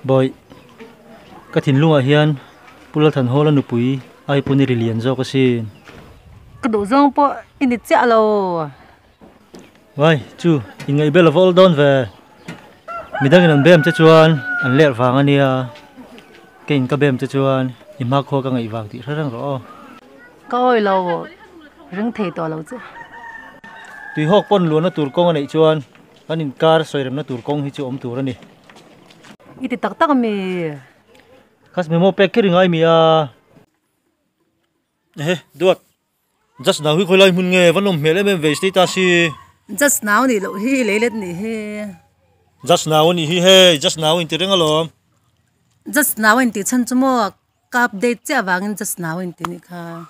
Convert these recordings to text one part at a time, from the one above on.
boy cái thìn lung ở hiền pula thần hồ là nụ bụi ai puni liền do cái gì cái đồ rong po in đi chợ lâu vậy chú in ngày bé là vol don về mình đang làm bem cho chuan anh lẹ vàng anh nia cái in cái bem cho chuan in mắc hoa cái ngày vàng thì rất rõ coi lâu rừng thề to lâu chứ tùy hốc pon luôn nó tụt công anh ấy chuan anh in car xoay nó tụt công hi chú ôm tụt anh đi ít tắc tắc mi khas memo pack cái ngay mi à duat just now huy khơi lại mun nghe vẫn lom mẹ lên về status just now ni lo hi lấy lên ni he just now ni hi he just now in tireng alom just now in ti chan chumo ka update cha wangin just now in ti ni kha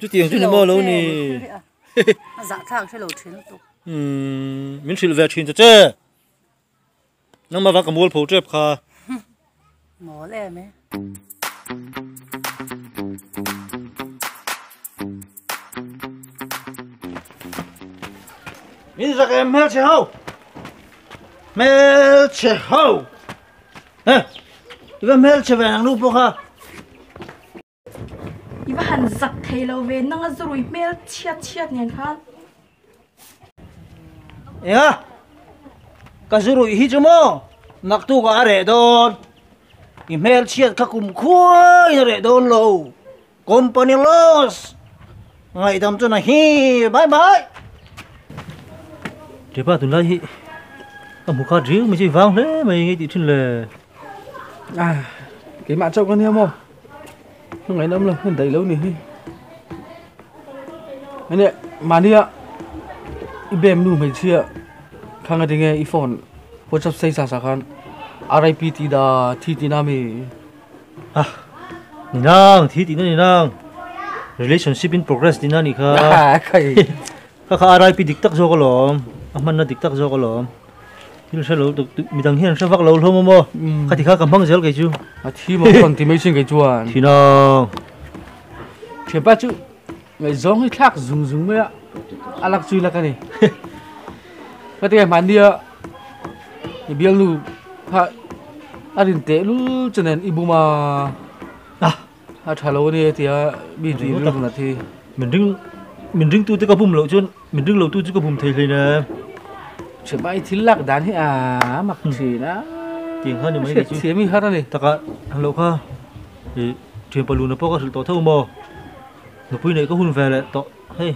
chú tiền chú ni mo lo ni dạ thang sẽ lo thin tu min thil ve thin che nang ma wa ka mol pho trep kha mo le me min ra em mel che ho ha iba mel che vang nu po kha iba han zak thei lo ve nang a zurui mel chiat ngen kha ya ka zuru hi chumo nak tu ka are don email chiat ka kum khoi re don lo company loss ngai dam chu na hi bye bye thế ba tuần lại ở một khát riêng mình chỉ vang thế mày nghe tin là cái mạng trâu con em không ngày năm là hơn đầy lâu nè anh nè mà đi ạ ibem nu mấy chia khang cái nghe iphone hỗ trợ xây sa khan RIP ti da ti nami nè nang thì nè nang relationship in progress nè nè kha kha RIP dik tak zo ko lom aman na dik tak zo ko lom il sa lo mi dang hian sa vak lo lo mo kha ti kha kam phang zel ke chu thi mo kon ti mai sin cái chuan thì nang thiệp ba chu ngày giống cái khác dùng mấy ạ alak chui là cái này cái tiếng mà đi ạ thì biếng lu ha anh tệ lu cho nên ibu mà thà lâu này thì bị gì luôn là thì mình đứng tu tới cái bùm lậu chứ mình đứng lậu tu tới cái bùm thầy nè chỉ bay thì lạc đàn hết mặc gì đó tiền hơn thì mấy cái chứ thế mình hết rồi này tất cả hàng lậu kha thì chuyện bờ lùn nó có sự tổ thâu mò nó bây này có hun về lại tổ hey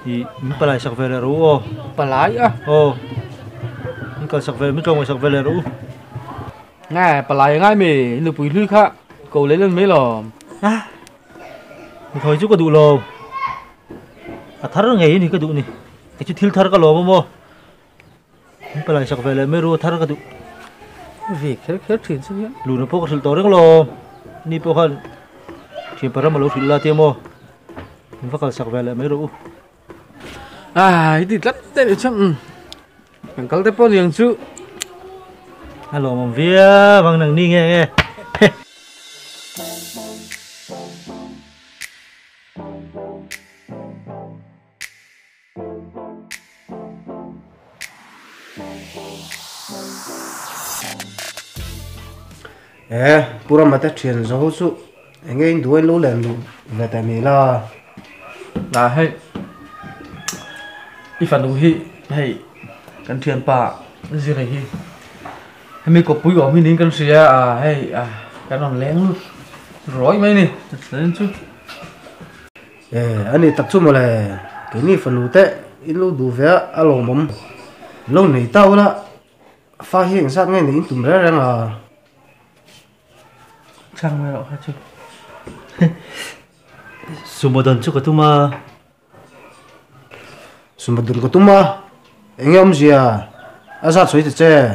thì mình phải lại sạc về lại rồi bà lái á mình cần sạc về mình cho người sạc về lại rồi ngay bà lái ngay mày nụ bụi lưỡi khác cậu lấy lên mấy lò thôi chứ có đủ lò thar ngày thì cái đủ này cái chút thiếu thar cái lò mà mình phải lại sạc về lại mấy rồi thar cái đủ việc khét chuyện chứ lùn nó có sự tổ đấy lò ni po khan chuyện para mà lâu phil la tiêm mo mình phải sạc về lại mấy rồi cái gì lắm thế này chứ mình có thể bao nhiêu chứ alo mong vía bằng năng ni nghe pura mata thiền gió su anh ấy đuôi lú lên luôn về tại mình là hay if anu hi hay kan thian pa gì này hi mình có bùi ở mình đến kan sia hay kan on leng luôn rồi mấy nè lên chứ anh ấy tập trung mà là cái này phần lú tệ ít lú đủ vẻ alo mắm lâu này tao đó phát hiện sát ngay này tụm ra rằng chăng mấy đó hả chứ sumadan chu katuma sumadan katuma anh em gì azat soi thế chứ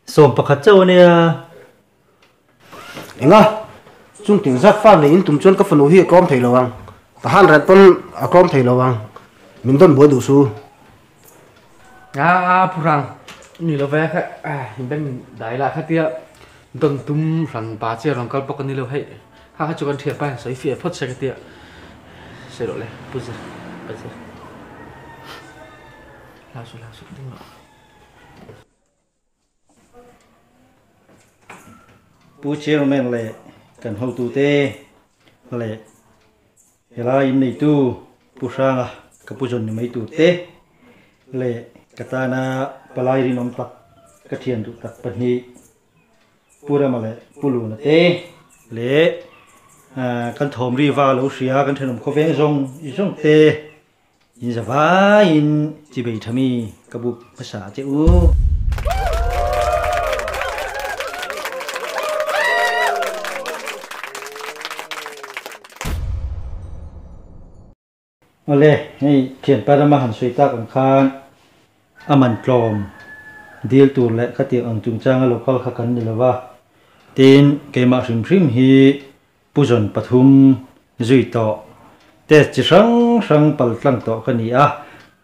som pakhat chaw ne anh chung tiếng zat pha này tụm chuan cái phần lú hi com thầy lâu ang ta han rat pon com thầy lâu ang mình don bố đủ su purang ni lo ve kha ben dai la kha tia don tum ran pa che rong kal pok ni lo hay ha chu kan thia pa soi fie phot se ka tia se ro le puzir la su ding lo pu chairman le kan ho tu te le hela in nei tu pu sanga ka pu jon ni mai tu te le katana palai ri nom tak ka thian tu tak pani pura ma le pulu na te le kan thom ri wa lo sia kan thanom kho veng zong i zong te in zawa in chi bei thami ka bu phasa che u ole nei thian parama han sui ta kan khan aman tlom deal tur le khati ang chung changa local kha kan ni lawa tin keima hrim hi pujon pathum zui to test chi sang pal tlang to khani a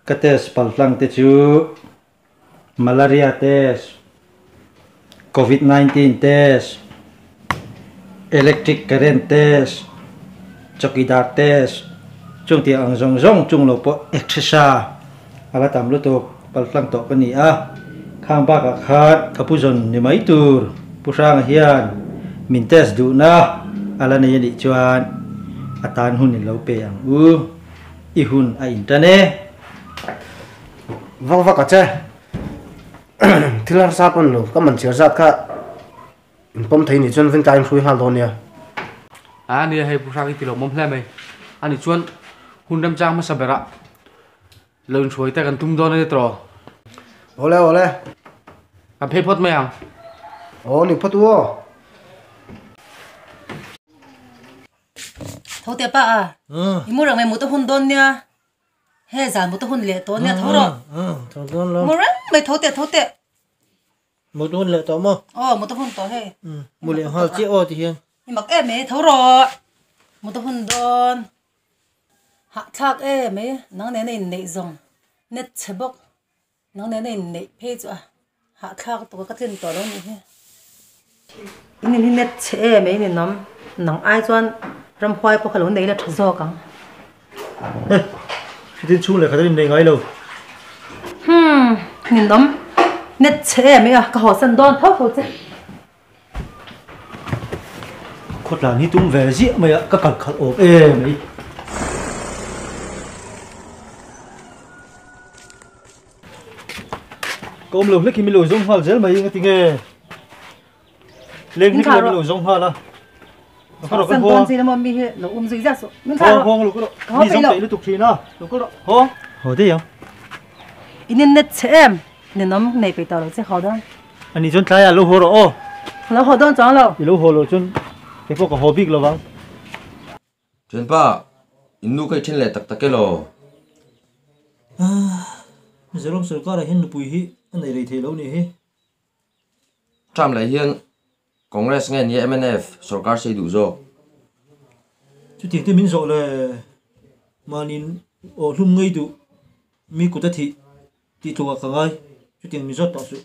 ka test pal tlang te chu malaria test covid-19 test electric current test chokidar test chung ti ang zong chung lo po exercise ala tam lu to pal tlang to khani a khang ba ka khat ka pujon ni mai tur pusang hian min test du na ala nei ni chuan atan hun ni lo pe ang u I hun a internet vâng cả chứ thì là sao con luôn các mình chỉ ra cả bom thấy nhỉ chân bên cạnh suy hal thôi nè anh đi hay bút sang cái tiểu mồm lên mày anh đi chuan hun đâm trang mà sao bẹt lần suy tay gần tung đòn này trò ole anh phê phốt mày à ô nị phật ua thấu tiệp à mua rằng mày mua tao hun đôn nha hay giảm mua tao hun lệ to nha thấu rồi thằng con lo mua rằng mày thấu tiệp một đôi lệ to mà mua tao hun to hay một lệ hoa chị ô thì hiền nhưng mà em mày thấu rồi mua tao hun đôn hạ thác em mày nắng này nệ rồng nét chế bốc nắng này nệ phê cho hạ thác tao có tiền to đâu nhỉ nên nét chế mày nên nắm nắng ai choan ram khoai po khalon nei la thazo kang tin chu le khadin nei ngai lo nin dom net che me ka ho san don thau ho che khot là ni tum về gì mày ạ các cẩn khẩn ốp ê mày có lồng lấy khi mình lồi rong hoa dễ mày nghe tiếng nghe lên khi mình lồi rong hoa là san don gì mà mi he lo gì ra số mình thao hoang lục đó đi rong tẩy liên tục thì na lục đó ho ho thế không in net che em nên nắm này phải tao là che ho don anh đi chọn trái à lô hồ rồi lo ho don chong lo lô hồ rồi chọn cái phố có hồ big lo vắng Chuyện ba, inu cái trên lệ tắc cái lo. giờ lúc sửa là hiện bùi hi anh này thì lâu nè hi Trăm lại hiện Congress nghe như MNF, सरकार से đủ rồi. chú tiền thì mình rồi là mà nhìn ở lum ngay tụ mi cũng đã thì tụ cả ngay chú tiền mình rất tốt sự